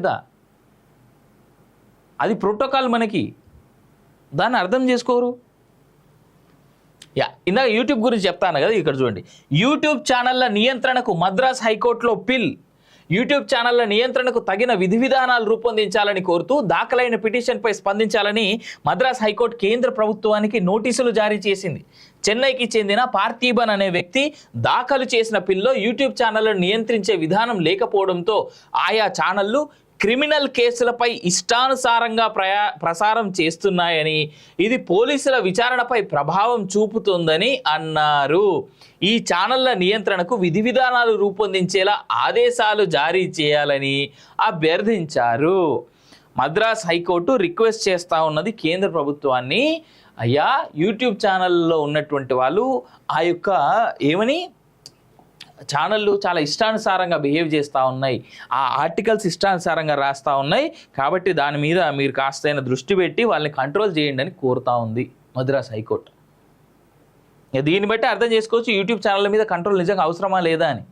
లేదా? అది ప్రోటోకాల్ మనకి, దాన్ని అర్థం చేసుకోరు. ఇందాక యూట్యూబ్ గురించి చెప్తాను కదా, ఇక్కడ చూడండి. యూట్యూబ్ ఛానళ్ల నియంత్రణకు మద్రాస్ హైకోర్టులో పిల్. యూట్యూబ్ ఛానళ్ల నియంత్రణకు తగిన విధి విధానాలు రూపొందించాలని కోరుతూ దాఖలైన పిటిషన్పై స్పందించాలని మద్రాస్ హైకోర్టు కేంద్ర ప్రభుత్వానికి నోటీసులు జారీ చేసింది. చెన్నైకి చెందిన పార్థిబన్ అనే వ్యక్తి దాఖలు చేసిన పిల్లో యూట్యూబ్ ఛానళ్లను నియంత్రించే విధానం లేకపోవడంతో ఆయా ఛానళ్లు క్రిమినల్ కేసులపై ఇష్టానుసారంగా ప్రసారం చేస్తున్నాయని, ఇది పోలీసుల విచారణపై ప్రభావం చూపుతుందని అన్నారు. ఈ ఛానళ్ల నియంత్రణకు విధి విధానాలు రూపొందించేలా ఆదేశాలు జారీ చేయాలని అభ్యర్థించారు. మద్రాస్ హైకోర్టు రిక్వెస్ట్ చేస్తూ ఉన్నది కేంద్ర ప్రభుత్వాన్ని, అయ్యా యూట్యూబ్ ఛానల్లో ఉన్నటువంటి వాళ్ళు ఆ యొక్క ఏమని ఛానళ్ళు చాలా ఇష్టానుసారంగా బిహేవ్ చేస్తూ ఉన్నాయి, ఆ ఆర్టికల్స్ ఇష్టానుసారంగా రాస్తూ ఉన్నాయి, కాబట్టి దాని మీద మీరు కాస్తైనా దృష్టి పెట్టి వాళ్ళని కంట్రోల్ చేయండి అని కోరుతూ ఉంది మద్రాస్ హైకోర్టు. దీన్ని బట్టి అర్థం చేసుకోవచ్చు యూట్యూబ్ ఛానళ్ళ మీద కంట్రోల్ నిజంగా అవసరమా లేదా అని.